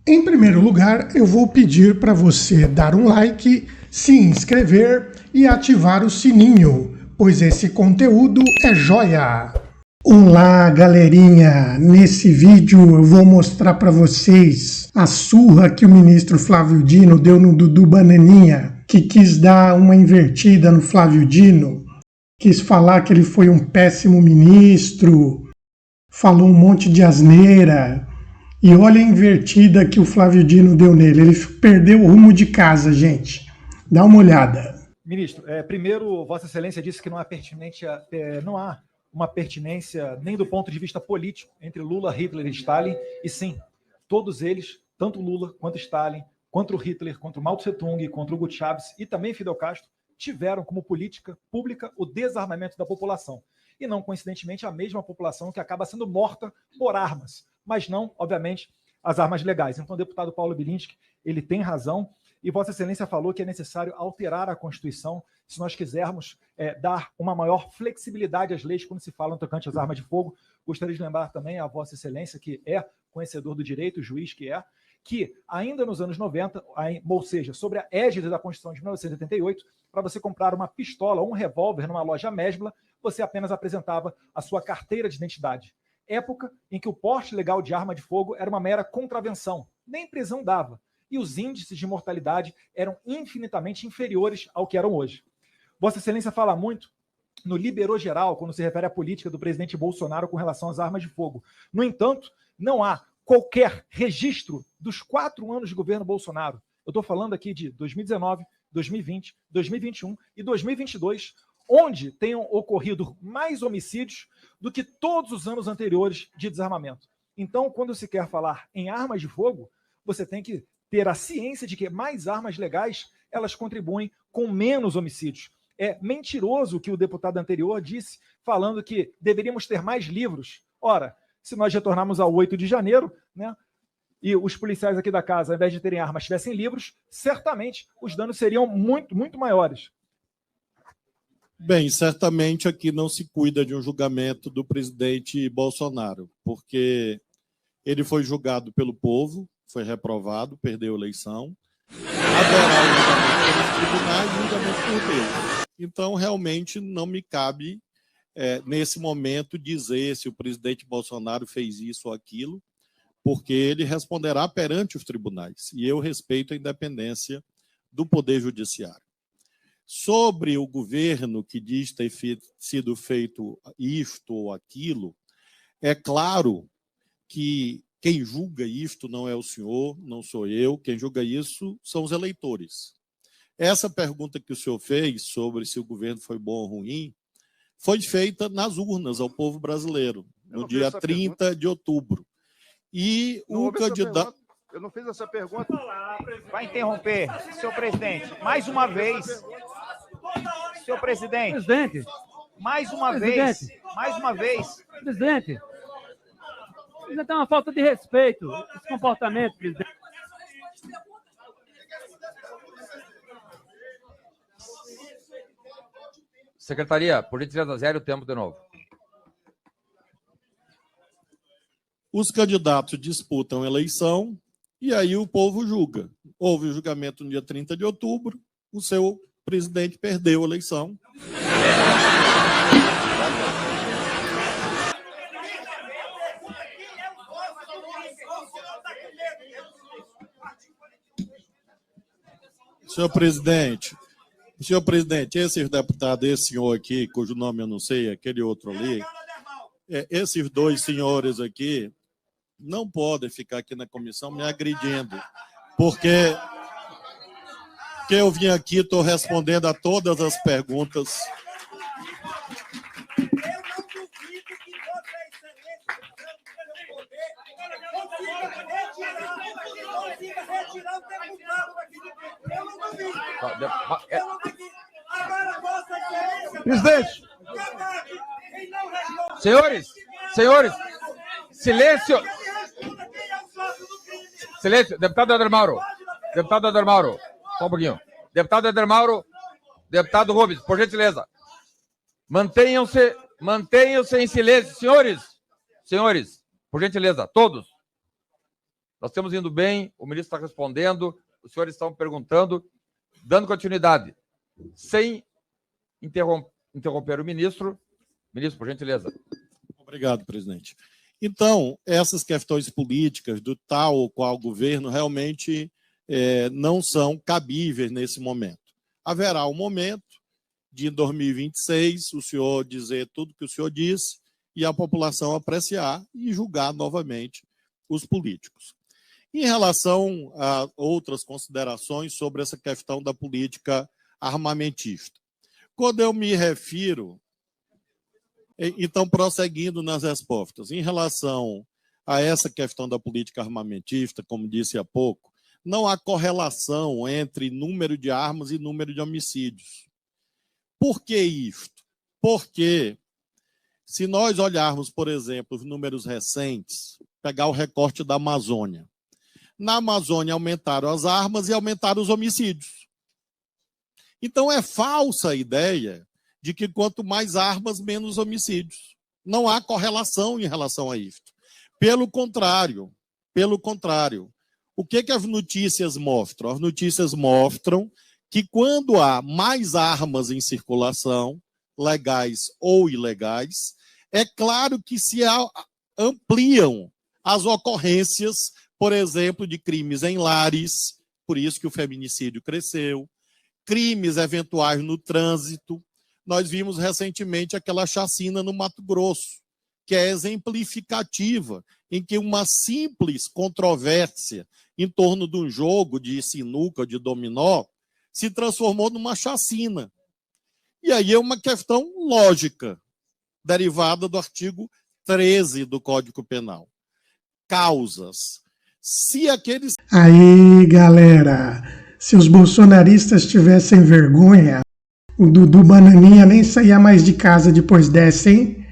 Em primeiro lugar, eu vou pedir para você dar um like, se inscrever e ativar o sininho, pois esse conteúdo é joia! Olá, galerinha! Nesse vídeo eu vou mostrar para vocês a surra que o ministro Flávio Dino deu no Dudu Bananinha, que quis dar uma invertida no Flávio Dino, quis falar que ele foi um péssimo ministro, falou um monte de asneira. E olha a invertida que o Flávio Dino deu nele. Ele perdeu o rumo de casa, gente. Dá uma olhada. Ministro, primeiro, Vossa Excelência disse que não há uma pertinência nem do ponto de vista político entre Lula, Hitler e Stalin. E sim, todos eles, tanto Lula quanto Stalin, quanto Hitler, quanto Mao Tse-tung, contra Hugo Chávez e também Fidel Castro, tiveram como política pública o desarmamento da população. E não coincidentemente a mesma população que acaba sendo morta por armas, mas não, obviamente, as armas legais. Então, o deputado Paulo Bilinski, ele tem razão, e Vossa Excelência falou que é necessário alterar a Constituição se nós quisermos dar uma maior flexibilidade às leis quando se fala no tocante às armas de fogo. Gostaria de lembrar também a Vossa Excelência, que é conhecedor do direito, juiz que ainda nos anos 90, ou seja, sobre a égide da Constituição de 1988, para você comprar uma pistola ou um revólver numa loja Mesbla, você apenas apresentava a sua carteira de identidade. Época em que o porte legal de arma de fogo era uma mera contravenção, nem prisão dava, e os índices de mortalidade eram infinitamente inferiores ao que eram hoje. Vossa Excelência fala muito no liberou geral, quando se refere à política do presidente Bolsonaro com relação às armas de fogo. No entanto, não há qualquer registro dos 4 anos de governo Bolsonaro. Eu estou falando aqui de 2019, 2020, 2021 e 2022, onde tenham ocorrido mais homicídios do que todos os anos anteriores de desarmamento. Então, quando se quer falar em armas de fogo, você tem que ter a ciência de que mais armas legais, elas contribuem com menos homicídios. É mentiroso o que o deputado anterior disse, falando que deveríamos ter mais livros. Ora, se nós retornarmos ao 8 de janeiro, né, e os policiais aqui da casa, ao invés de terem armas, tivessem livros, certamente os danos seriam muito, muito maiores. Bem, certamente aqui não se cuida de um julgamento do presidente Bolsonaro, porque ele foi julgado pelo povo, foi reprovado, perdeu a eleição, haverá o julgamento pelos tribunais e o julgamento por Deus. Então, realmente, não me cabe, nesse momento, dizer se o presidente Bolsonaro fez isso ou aquilo, porque ele responderá perante os tribunais, e eu respeito a independência do Poder Judiciário. Sobre o governo que diz ter sido feito isto ou aquilo, é claro que quem julga isto não é o senhor, não sou eu, quem julga isso são os eleitores. Essa pergunta que o senhor fez sobre se o governo foi bom ou ruim, foi feita nas urnas ao povo brasileiro, no dia 30 de outubro. E o candidato... Eu não fiz essa pergunta. Vai interromper, senhor presidente. Mais uma vez. Senhor presidente. Presidente. Mais uma Presidente. vez. Mais uma vez. Presidente. Ainda tem uma falta de respeito esse comportamento, presidente. Secretaria, por gentileza, zero o tempo de novo. Os candidatos disputam eleição e aí o povo julga. Houve o julgamento no dia 30 de outubro, o seu presidente perdeu a eleição. Senhor presidente, esse deputado, esse senhor aqui, cujo nome eu não sei, aquele outro ali, esses dois senhores aqui não podem ficar aqui na comissão me agredindo, porque eu vim aqui, estou respondendo a todas as perguntas. Presidente! Senhores, silêncio! Silêncio, deputado Eder Mauro, só um pouquinho. Deputado Eder Mauro, deputado Rubens, por gentileza. Mantenham-se em silêncio, senhores, por gentileza, todos. Nós estamos indo bem, o ministro está respondendo, os senhores estão perguntando, dando continuidade, sem interromper o ministro. Ministro, por gentileza. Obrigado, presidente. Então, essas questões políticas do tal ou qual governo realmente não são cabíveis nesse momento. Haverá um momento de, em 2026, o senhor dizer tudo que o senhor disse e a população apreciar e julgar novamente os políticos. Em relação a outras considerações sobre essa questão da política armamentista, quando eu me refiro, então, prosseguindo nas respostas, em relação a essa questão da política armamentista, como disse há pouco, não há correlação entre número de armas e número de homicídios. Por que isto? Porque, se nós olharmos, por exemplo, os números recentes, pegar o recorte da Amazônia, na Amazônia aumentaram as armas e aumentaram os homicídios. Então, é falsa a ideia de que quanto mais armas, menos homicídios. Não há correlação em relação a isso. Pelo contrário, o que as notícias mostram? As notícias mostram que quando há mais armas em circulação, legais ou ilegais, é claro que se ampliam as ocorrências, por exemplo, de crimes em lares, por isso que o feminicídio cresceu, crimes eventuais no trânsito. Nós vimos recentemente aquela chacina no Mato Grosso, que é exemplificativa, em que uma simples controvérsia em torno de um jogo de sinuca, de dominó, se transformou numa chacina. E aí é uma questão lógica, derivada do artigo 13 do Código Penal. Causas. Se aqueles... Aí, galera, se os bolsonaristas tivessem vergonha, o Dudu Bananinha nem saía mais de casa depois dessa, hein?